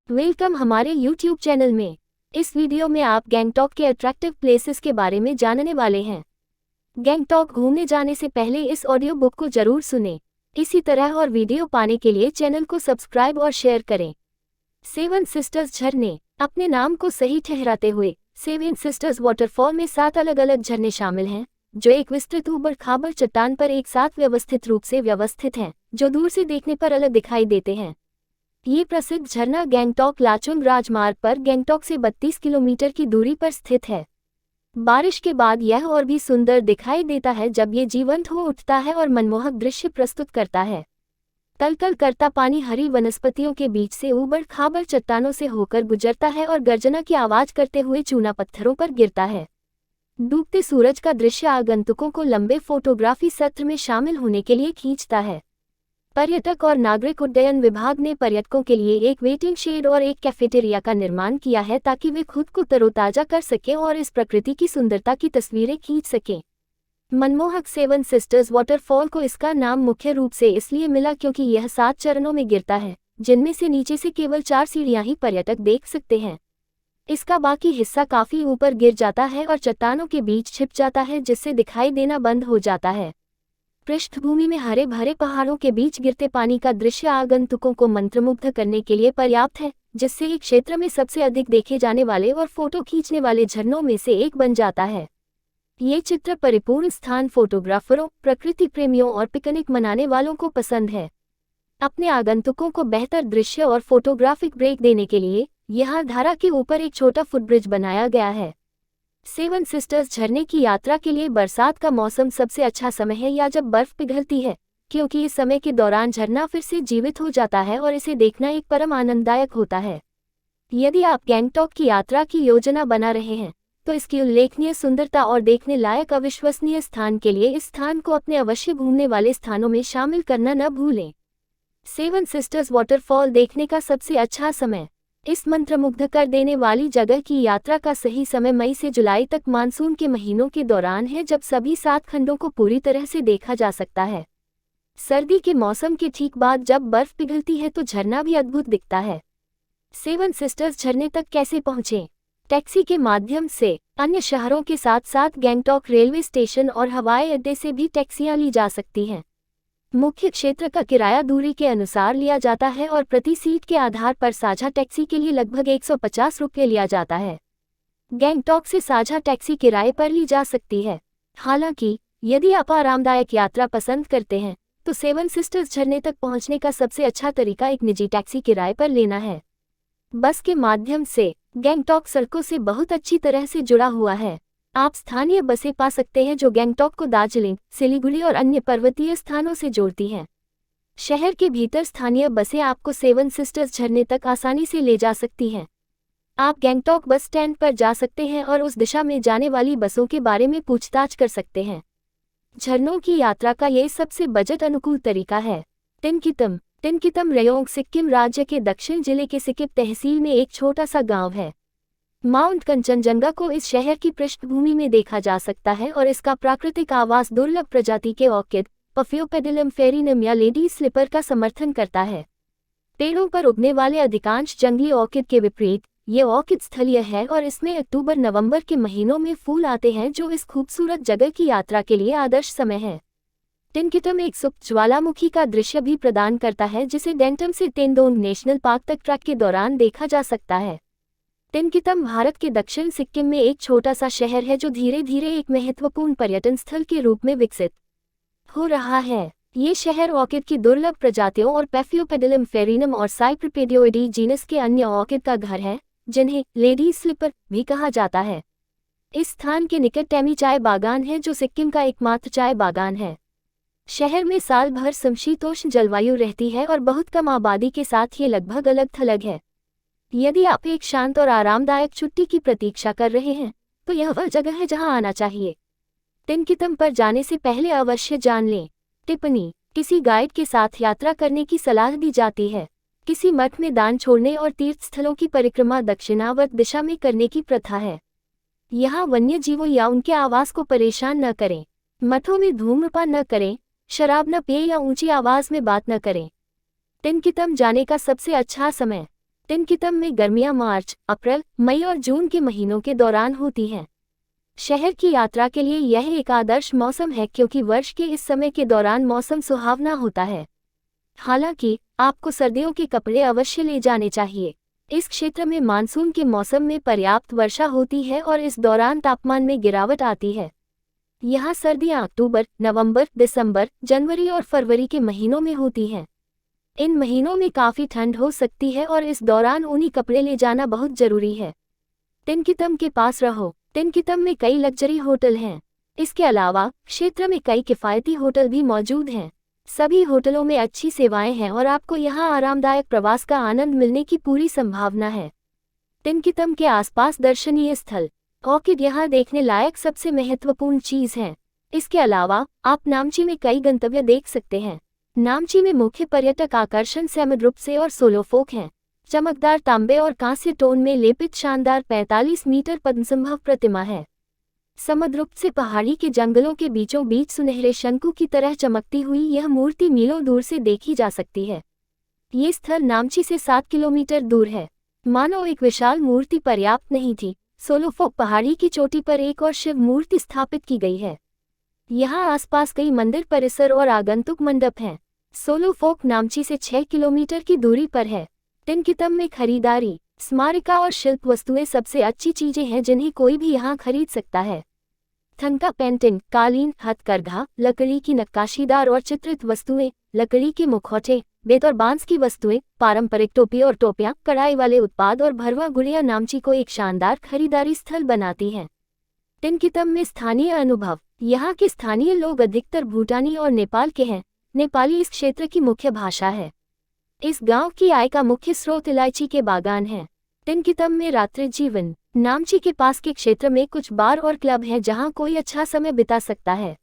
Welcome हमारे YouTube channel में। इस वीडियो में आप गैंगटॉक के अट्रैक्टिव प्लेसेस के बारे में जानने वाले हैं। गैंगटॉक घूमने जाने से पहले इस ऑडियो बुक को जरूर सुनें। इसी तरह और वीडियो पाने के लिए चैनल को सब्सक्राइब और शेयर करें। सेवन सिस्टर्स झरने। अपने नाम को सही ठहराते हुए सेवन सिस्टर्स वाटरफॉल में 7 अलग अलग झरने शामिल हैं, जो एक विस्तृत ऊबड़ खाबड़ चट्टान पर एक साथ व्यवस्थित रूप से व्यवस्थित हैं, जो दूर से देखने पर अलग दिखाई देते हैं। ये प्रसिद्ध झरना गैंगटॉक लाचुंग राजमार्ग पर गैंगटॉक से 32 किलोमीटर की दूरी पर स्थित है। बारिश के बाद यह और भी सुंदर दिखाई देता है जब ये जीवंत हो उठता है और मनमोहक दृश्य प्रस्तुत करता है। तलतल करता पानी हरी वनस्पतियों के बीच से ऊबड़ खाबड़ चट्टानों से होकर गुजरता है और गर्जना की आवाज करते हुए चूना पत्थरों पर गिरता है। डूबते सूरज का दृश्य आगंतुकों को लंबे फोटोग्राफी सत्र में शामिल होने के लिए खींचता है। पर्यटक और नागरिक उड्डयन विभाग ने पर्यटकों के लिए एक वेटिंग शेड और एक कैफेटेरिया का निर्माण किया है ताकि वे खुद को तरोताजा कर सकें और इस प्रकृति की सुंदरता की तस्वीरें खींच सकें। मनमोहक सेवन सिस्टर्स वाटरफॉल को इसका नाम मुख्य रूप से इसलिए मिला क्योंकि यह 7 चरणों में गिरता है, जिनमें से नीचे से केवल 4 सीढ़ियां ही पर्यटक देख सकते हैं। इसका बाकी हिस्सा काफी ऊपर गिर जाता है और चट्टानों के बीच छिप जाता है, जिससे दिखाई देना बंद हो जाता है। पृष्ठभूमि में हरे भरे पहाड़ों के बीच गिरते पानी का दृश्य आगंतुकों को मंत्रमुग्ध करने के लिए पर्याप्त है, जिससे एक क्षेत्र में सबसे अधिक देखे जाने वाले और फोटो खींचने वाले झरनों में से एक बन जाता है। ये चित्र परिपूर्ण स्थान फोटोग्राफरों, प्रकृति प्रेमियों और पिकनिक मनाने वालों को पसंद है। अपने आगंतुकों को बेहतर दृश्य और फोटोग्राफिक ब्रेक देने के लिए यहाँ धारा के ऊपर एक छोटा फुटब्रिज बनाया गया है। सेवन सिस्टर्स झरने की यात्रा के लिए बरसात का मौसम सबसे अच्छा समय है या जब बर्फ पिघलती है, क्योंकि इस समय के दौरान झरना फिर से जीवित हो जाता है और इसे देखना एक परम आनंददायक होता है। यदि आप गैंगटॉक की यात्रा की योजना बना रहे हैं, तो इसकी उल्लेखनीय सुंदरता और देखने लायक अविश्वसनीय स्थान के लिए इस स्थान को अपने अवश्य घूमने वाले स्थानों में शामिल करना न भूलें। सेवन सिस्टर्स वाटरफॉल देखने का सबसे अच्छा समय। इस मंत्रमुग्ध कर देने वाली जगह की यात्रा का सही समय मई से जुलाई तक मानसून के महीनों के दौरान है, जब सभी 7 खंडों को पूरी तरह से देखा जा सकता है। सर्दी के मौसम के ठीक बाद जब बर्फ पिघलती है तो झरना भी अद्भुत दिखता है। सेवन सिस्टर्स झरने तक कैसे पहुंचें? टैक्सी के माध्यम से। अन्य शहरों के साथ साथ गैंगटॉक रेलवे स्टेशन और हवाई अड्डे से भी टैक्सियां ली जा सकती हैं। मुख्य क्षेत्र का किराया दूरी के अनुसार लिया जाता है और प्रति सीट के आधार पर साझा टैक्सी के लिए लगभग 150 रुपये लिया जाता है। गैंगटॉक से साझा टैक्सी किराए पर ली जा सकती है। हालांकि यदि आप आरामदायक यात्रा पसंद करते हैं, तो सेवन सिस्टर्स झरने तक पहुंचने का सबसे अच्छा तरीका एक निजी टैक्सी किराए पर लेना है। बस के माध्यम से गैंगटॉक सड़कों से बहुत अच्छी तरह से जुड़ा हुआ है। आप स्थानीय बसें पा सकते हैं जो गैंगटॉक को दार्जिलिंग, सिलीगुड़ी और अन्य पर्वतीय स्थानों से जोड़ती हैं। शहर के भीतर स्थानीय बसें आपको सेवन सिस्टर्स झरने तक आसानी से ले जा सकती हैं। आप गैंगटॉक बस स्टैंड पर जा सकते हैं और उस दिशा में जाने वाली बसों के बारे में पूछताछ कर सकते हैं। झरनों की यात्रा का ये सबसे बजट अनुकूल तरीका है। टिनकितम। टिनकितम रयोंग सिक्किम राज्य के दक्षिण जिले के सिकिप तहसील में एक छोटा सा गांव है। माउंट कंचनजंगा को इस शहर की पृष्ठभूमि में देखा जा सकता है और इसका प्राकृतिक आवास दुर्लभ प्रजाति के ऑर्किड, पफियोपेडिलम फेरिनम या लेडी स्लिपर का समर्थन करता है। पेड़ों पर उगने वाले अधिकांश जंगली ऑर्किड के विपरीत ये ऑर्किड स्थलीय है और इसमें अक्टूबर-नवंबर के महीनों में फूल आते हैं, जो इस खूबसूरत जगह की यात्रा के लिए आदर्श समय है। टिनकितम एक सुप्त ज्वालामुखी का दृश्य भी प्रदान करता है, जिसे डेंटम से टेंडोंग नेशनल पार्क तक ट्रैक के दौरान देखा जा सकता है। टिनकितम भारत के दक्षिण सिक्किम में एक छोटा सा शहर है जो धीरे धीरे एक महत्वपूर्ण पर्यटन स्थल के रूप में विकसित हो रहा है। ये शहर ऑर्किड की दुर्लभ प्रजातियों और पैफियोपेडिलम फेरिनम और साइप्रिपेडियोइडी जीनस के अन्य ऑर्किड का घर है, जिन्हें लेडी स्लिपर भी कहा जाता है। इस स्थान के निकट टैमी चाय बागान है, जो सिक्किम का एकमात्र चाय बागान है। शहर में साल भर समशीतोष्ण जलवायु रहती है और बहुत कम आबादी के साथ ये लगभग अलग थलग है। यदि आप एक शांत और आरामदायक छुट्टी की प्रतीक्षा कर रहे हैं, तो यह वह जगह है जहां आना चाहिए। टिनकितम पर जाने से पहले अवश्य जान लें। टिप्पणी। किसी गाइड के साथ यात्रा करने की सलाह दी जाती है। किसी मठ में दान छोड़ने और तीर्थस्थलों की परिक्रमा दक्षिणावर्त दिशा में करने की प्रथा है। यहाँ वन्य जीवों या उनके आवास को परेशान न करें। मठों में धूम्रपान न करें, शराब न पिए या ऊंची आवाज में बात न करें। टिनकितम जाने का सबसे अच्छा समय। तिनकितम में गर्मियां मार्च, अप्रैल, मई और जून के महीनों के दौरान होती हैं। शहर की यात्रा के लिए यह एक आदर्श मौसम है क्योंकि वर्ष के इस समय के दौरान मौसम सुहावना होता है। हालांकि आपको सर्दियों के कपड़े अवश्य ले जाने चाहिए। इस क्षेत्र में मानसून के मौसम में पर्याप्त वर्षा होती है और इस दौरान तापमान में गिरावट आती है। यहाँ सर्दियाँ अक्टूबर, नवंबर, दिसंबर, जनवरी और फरवरी के महीनों में होती हैं। इन महीनों में काफ़ी ठंड हो सकती है और इस दौरान ऊनी कपड़े ले जाना बहुत जरूरी है। तिनकितम के पास रहो। तिनकितम में कई लग्जरी होटल हैं। इसके अलावा क्षेत्र में कई किफ़ायती होटल भी मौजूद हैं। सभी होटलों में अच्छी सेवाएं हैं और आपको यहां आरामदायक प्रवास का आनंद मिलने की पूरी संभावना है। तिनकितम के आसपास दर्शनीय स्थल। ऑर्किड यहां देखने लायक सबसे महत्वपूर्ण चीज है। इसके अलावा आप नामची में कई गंतव्य देख सकते हैं। नामची में मुख्य पर्यटक आकर्षण समुद्रगुप्त और सोलोफोक हैं। चमकदार तांबे और कांस्य टोन में लेपित शानदार 45 मीटर पद्मसंभव प्रतिमा है। समुद्रगुप्त से पहाड़ी के जंगलों के बीचों बीच सुनहरे शंकु की तरह चमकती हुई यह मूर्ति मीलों दूर से देखी जा सकती है। ये स्थल नामची से 7 किलोमीटर दूर है। मानो एक विशाल मूर्ति पर्याप्त नहीं थी, सोलोफोक पहाड़ी की चोटी पर एक और शिव मूर्ति स्थापित की गई है। यहाँ आसपास कई मंदिर परिसर और आगंतुक मंडप हैं। सोलोफोक नामची से 6 किलोमीटर की दूरी पर है। तिनकितम में खरीदारी, स्मारिका और शिल्प वस्तुएं सबसे अच्छी चीजें हैं जिन्हें कोई भी यहाँ खरीद सकता है। थंका पेंटिंग, कालीन, हथकरघा, लकड़ी की नक्काशीदार और चित्रित वस्तुएं, लकड़ी के मुखौटे, बेत और बांस की वस्तुएं, पारंपरिक टोपी और टोपियां, कढ़ाई वाले उत्पाद और भरवा गुड़िया नामची को एक शानदार खरीदारी स्थल बनाती हैं। तिनकितम में स्थानीय अनुभव। यहाँ के स्थानीय लोग अधिकतर भूटानी और नेपाल के हैं। नेपाली इस क्षेत्र की मुख्य भाषा है। इस गांव की आय का मुख्य स्रोत इलायची के बागान है। तिनकितम में रात्रि जीवन। नामची के पास के क्षेत्र में कुछ बार और क्लब हैं जहां कोई अच्छा समय बिता सकता है।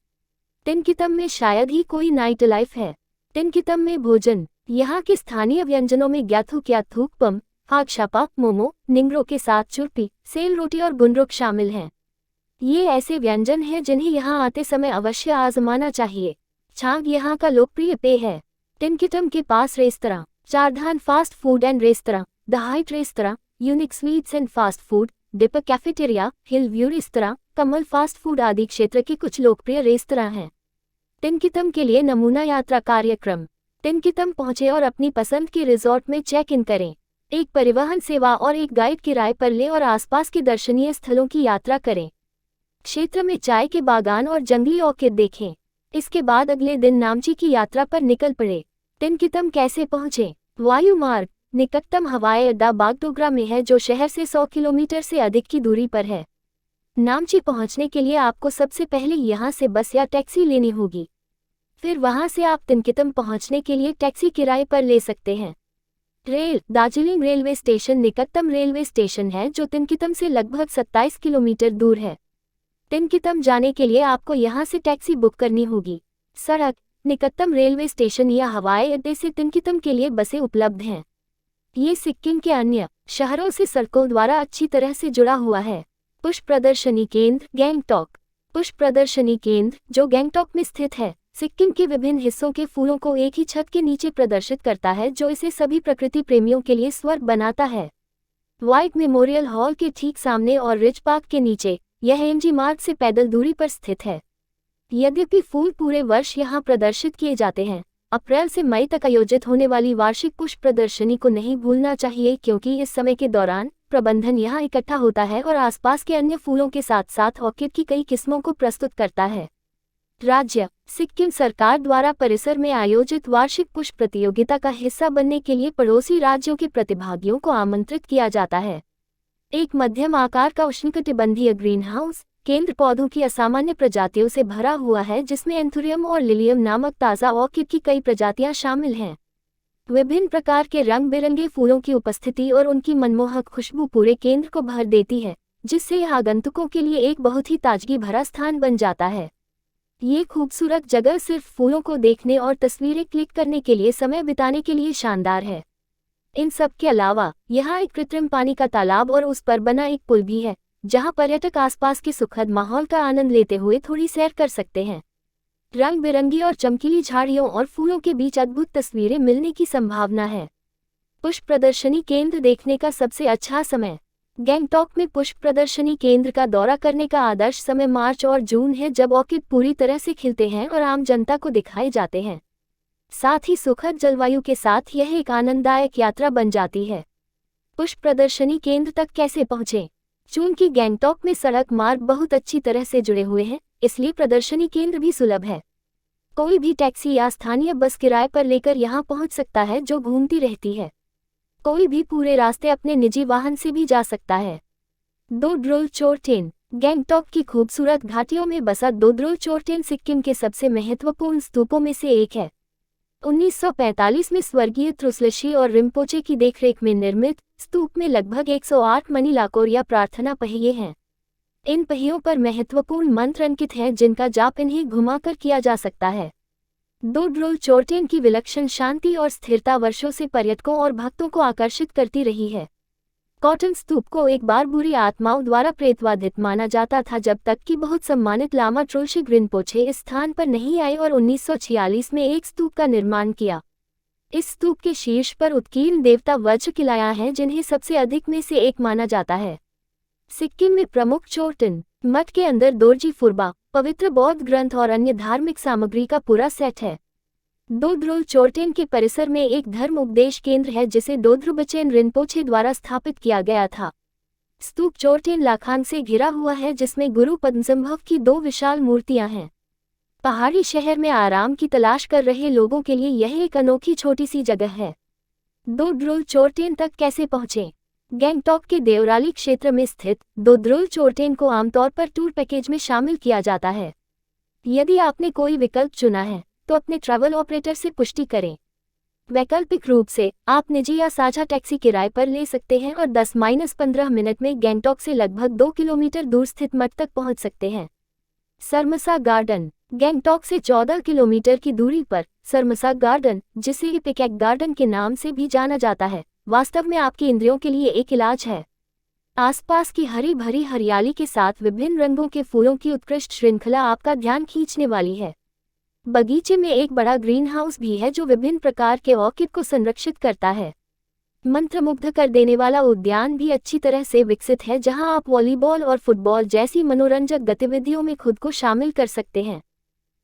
तिनकितम में शायद ही कोई नाइट लाइफ है। तिनकितम में भोजन। यहाँ के स्थानीय व्यंजनों में ग्याथू क्याथूकपम, हागशापा, मोमो, निंगरो के साथ चुरपी, सेल रोटी और गुनरुक शामिल हैं। ये ऐसे व्यंजन हैं जिन्हें यहाँ आते समय अवश्य आजमाना चाहिए। छाग यहाँ का लोकप्रिय पेय है। तिनकितम के पास restaurant, Chardham fast food and restaurant, the height restaurant, unique sweets and fast food, dipper cafeteria, hill view restaurant, Kamal fast food आदि क्षेत्र के कुछ लोकप्रिय रेस्तरां हैं। तिनकितम के लिए नमूना यात्रा कार्यक्रम। तिनकितम पहुंचे और अपनी पसंद के रिजॉर्ट में चेक इन करें। एक परिवहन सेवा और एक गाइड किराए पर लें और आसपास के दर्शनीय स्थलों की यात्रा करें। क्षेत्र में चाय के बागान और जंगली ऑर्किड देखें। इसके बाद अगले दिन नामची की यात्रा पर निकल पड़े। तिनकितम कैसे पहुंचे? वायु मार्ग। निकटतम हवाई अड्डा बागडोगरा में है जो शहर से 100 किलोमीटर से अधिक की दूरी पर है। नामची पहुंचने के लिए आपको सबसे पहले यहां से बस या टैक्सी लेनी होगी। फिर वहां से आप तिनकितम पहुंचने के लिए टैक्सी किराए पर ले सकते हैं। रेल। दार्जिलिंग रेलवे स्टेशन निकटतम रेलवे स्टेशन है जो तिनकितम से लगभग 27 किलोमीटर दूर है। तिनकितम जाने के लिए आपको यहां से टैक्सी बुक करनी होगी। सड़क। निकटतम रेलवे स्टेशन या हवाई अड्डे से तिनकितम के लिए बसें उपलब्ध हैं। ये सिक्किम के अन्य शहरों से सड़कों द्वारा अच्छी तरह से जुड़ा हुआ है। पुष्प प्रदर्शनी केंद्र, गैंगटॉक। पुष्प प्रदर्शनी केंद्र, जो गैंगटॉक में स्थित है, सिक्किम के विभिन्न हिस्सों के फूलों को एक ही छत के नीचे प्रदर्शित करता है जो इसे सभी प्रकृति प्रेमियों के लिए स्वर्ग बनाता है। व्हाइट मेमोरियल हॉल के ठीक सामने और रिज पार्क के नीचे यह एमजी मार्ग से पैदल दूरी पर स्थित है। यद्यपि फूल पूरे वर्ष यहाँ प्रदर्शित किए जाते हैं, अप्रैल से मई तक आयोजित होने वाली वार्षिक पुष्प प्रदर्शनी को नहीं भूलना चाहिए क्योंकि इस समय के दौरान प्रबंधन यहाँ इकट्ठा होता है और आसपास के अन्य फूलों के साथ साथ ऑर्किड की कई किस्मों को प्रस्तुत करता है। राज्य। सिक्किम सरकार द्वारा परिसर में आयोजित वार्षिक पुष्प प्रतियोगिता का हिस्सा बनने के लिए पड़ोसी राज्यों के प्रतिभागियों को आमंत्रित किया जाता है। एक मध्यम आकार का उष्णकटिबंधीय ग्रीन हाउस केंद्र पौधों की असामान्य प्रजातियों से भरा हुआ है जिसमें एंथुरियम और लिलियम नामक ताज़ा ऑर्किड की कई प्रजातियां शामिल हैं। विभिन्न प्रकार के रंग बिरंगे फूलों की उपस्थिति और उनकी मनमोहक खुशबू पूरे केंद्र को भर देती है, जिससे यह आगंतुकों के लिए एक बहुत ही ताजगी भरा स्थान बन जाता है। ये खूबसूरत जगह सिर्फ फूलों को देखने और तस्वीरें क्लिक करने के लिए समय बिताने के लिए शानदार है। इन सब के अलावा यहाँ एक कृत्रिम पानी का तालाब और उस पर बना एक पुल भी है, जहाँ पर्यटक आसपास के सुखद माहौल का आनंद लेते हुए थोड़ी सैर कर सकते हैं। रंग बिरंगी और चमकीली झाड़ियों और फूलों के बीच अद्भुत तस्वीरें मिलने की संभावना है। पुष्प प्रदर्शनी केंद्र देखने का सबसे अच्छा समय। गैंगटॉक में पुष्प प्रदर्शनी केंद्र का दौरा करने का आदर्श समय मार्च और जून है, जब ऑर्किड पूरी तरह से खिलते हैं और आम जनता को दिखाए जाते हैं। साथ ही सुखद जलवायु के साथ यह एक आनंददायक यात्रा बन जाती है। पुष्प प्रदर्शनी केंद्र तक कैसे पहुँचें? चूंकि गैंगटॉक में सड़क मार्ग बहुत अच्छी तरह से जुड़े हुए हैं, इसलिए प्रदर्शनी केंद्र भी सुलभ है। कोई भी टैक्सी या स्थानीय बस किराए पर लेकर यहां पहुंच सकता है, जो घूमती रहती है। कोई भी पूरे रास्ते अपने निजी वाहन से भी जा सकता है। दोद्रोल चोर्टेन। गैंगटॉक की खूबसूरत घाटियों में बसा दोद्रोल चोर्टेन सिक्किम के सबसे महत्वपूर्ण स्तूपों में से एक है। 1945 में स्वर्गीय त्रुसलशी और रिम्पोचे की देखरेख में निर्मित स्तूप में लगभग 108 मणि लाकोर या प्रार्थना पहिए हैं। इन पहियों पर महत्वपूर्ण मंत्र अंकित हैं, जिनका जाप इन्हें घुमाकर किया जा सकता है। दोद्रोल चोर्टेन की विलक्षण शांति और स्थिरता वर्षों से पर्यटकों और भक्तों को आकर्षित करती रही है। कॉटन स्तूप को एक बार बुरी आत्माओं द्वारा प्रेतवादित माना जाता था, जब तक कि बहुत सम्मानित लामा ट्रोशिग रिम्पोचे इस स्थान पर नहीं आए और 1946 में एक स्तूप का निर्माण किया। इस स्तूप के शीर्ष पर उत्कीर्ण देवता वज्र किलाया हैं, जिन्हें सबसे अधिक में से एक माना जाता है। सिक्किम में प्रमुख चोर्टेन मठ के अंदर दोरजी फुरबा, पवित्र बौद्ध ग्रंथ और अन्य धार्मिक सामग्री का पूरा सेट है। दोद्रोल चोर्टेन के परिसर में एक धर्म उपदेश केंद्र है, जिसे दोद्रुबचेन रिम्पोचे द्वारा स्थापित किया गया था। स्तूप चोर्टेन लाखांग से घिरा हुआ है, जिसमें गुरु पद्मसंभव की 2 विशाल मूर्तियां हैं। पहाड़ी शहर में आराम की तलाश कर रहे लोगों के लिए यह एक अनोखी छोटी सी जगह है। दोद्रोल चोर्टेन तक कैसे पहुंचें? गैंगटॉक के देवराली क्षेत्र में स्थित दोद्रोल चोर्टेन को आमतौर पर टूर पैकेज में शामिल किया जाता है। यदि आपने कोई विकल्प चुना है, तो अपने ट्रैवल ऑपरेटर से पुष्टि करें। वैकल्पिक रूप से आप निजी या साझा टैक्सी किराए पर ले सकते हैं और 10-15 मिनट में गैंगटॉक से लगभग 2 किलोमीटर दूर स्थित मठ तक पहुंच सकते हैं। सरमसा गार्डन। गैंगटॉक से 14 किलोमीटर की दूरी पर सरमसा गार्डन, जिसे इपिकैक गार्डन के नाम से भी जाना जाता है, वास्तव में आपकी इंद्रियों के लिए एक इलाज है। आसपास की हरी भरी हरियाली के साथ विभिन्न रंगों के फूलों की उत्कृष्ट श्रृंखला आपका ध्यान खींचने वाली है। बगीचे में एक बड़ा ग्रीन हाउस भी है, जो विभिन्न प्रकार के ऑर्किड को संरक्षित करता है। मंत्रमुग्ध कर देने वाला उद्यान भी अच्छी तरह से विकसित है, जहां आप वॉलीबॉल और फुटबॉल जैसी मनोरंजक गतिविधियों में खुद को शामिल कर सकते हैं।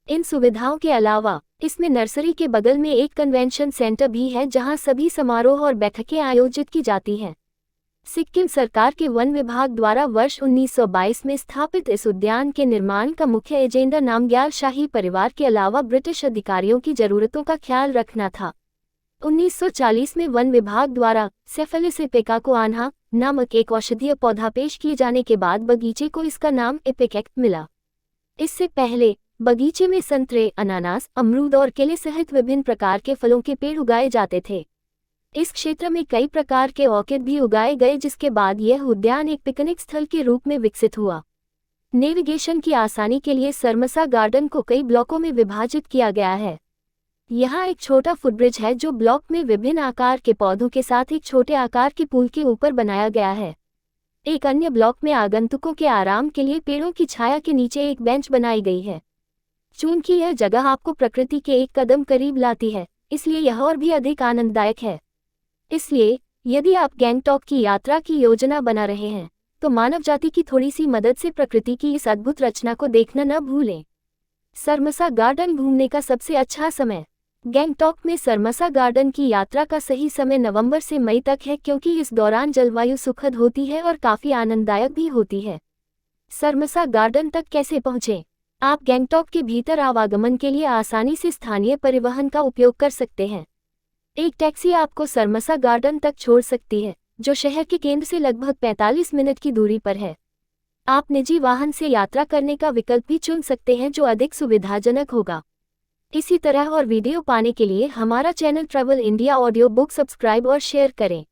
इन सुविधाओं के अलावा इसमें नर्सरी के बगल में एक कन्वेंशन सेंटर भी है, जहां सभी समारोह और बैठकें आयोजित की जाती हैं। सिक्किम सरकार के वन विभाग द्वारा वर्ष 1922 में स्थापित इस उद्यान के निर्माण का मुख्य एजेंडा नामग्याल शाही परिवार के अलावा ब्रिटिश अधिकारियों की जरूरतों का ख्याल रखना था। 1940 में वन विभाग द्वारा सेफेलिस इपेकाकोआन्हा नामक एक औषधीय पौधा पेश किए जाने के बाद बगीचे को इसका नाम इपेकैक मिला। इससे पहले बगीचे में संतरे, अनानास, अमरूद और केले सहित विभिन्न प्रकार के फलों के पेड़ उगाए जाते थे। इस क्षेत्र में कई प्रकार के ऑर्किड भी उगाए गए, जिसके बाद यह उद्यान एक पिकनिक स्थल के रूप में विकसित हुआ। नेविगेशन की आसानी के लिए सरमसा गार्डन को कई ब्लॉकों में विभाजित किया गया है। यहाँ एक छोटा फुटब्रिज है, जो ब्लॉक में विभिन्न आकार के पौधों के साथ एक छोटे आकार के पुल के ऊपर बनाया गया है। एक अन्य ब्लॉक में आगंतुकों के आराम के लिए पेड़ों की छाया के नीचे एक बेंच बनाई गई है। चूंकि यह जगह आपको प्रकृति के एक कदम करीब लाती है, इसलिए यह और भी अधिक आनंददायक है। इसलिए यदि आप गैंगटॉक की यात्रा की योजना बना रहे हैं, तो मानव जाति की थोड़ी सी मदद से प्रकृति की इस अद्भुत रचना को देखना न भूलें। सरमसा गार्डन घूमने का सबसे अच्छा समय। गैंगटॉक में सरमसा गार्डन की यात्रा का सही समय नवंबर से मई तक है, क्योंकि इस दौरान जलवायु सुखद होती है और काफ़ी आनंददायक भी होती है। सरमसा गार्डन तक कैसे पहुँचें? आप गैंगटॉक के भीतर आवागमन के लिए आसानी से स्थानीय परिवहन का उपयोग कर सकते हैं। एक टैक्सी आपको सरमसा गार्डन तक छोड़ सकती है, जो शहर के केंद्र से लगभग 45 मिनट की दूरी पर है। आप निजी वाहन से यात्रा करने का विकल्प भी चुन सकते हैं, जो अधिक सुविधाजनक होगा। इसी तरह और वीडियो पाने के लिए हमारा channel travel India audio book subscribe और शेयर करें।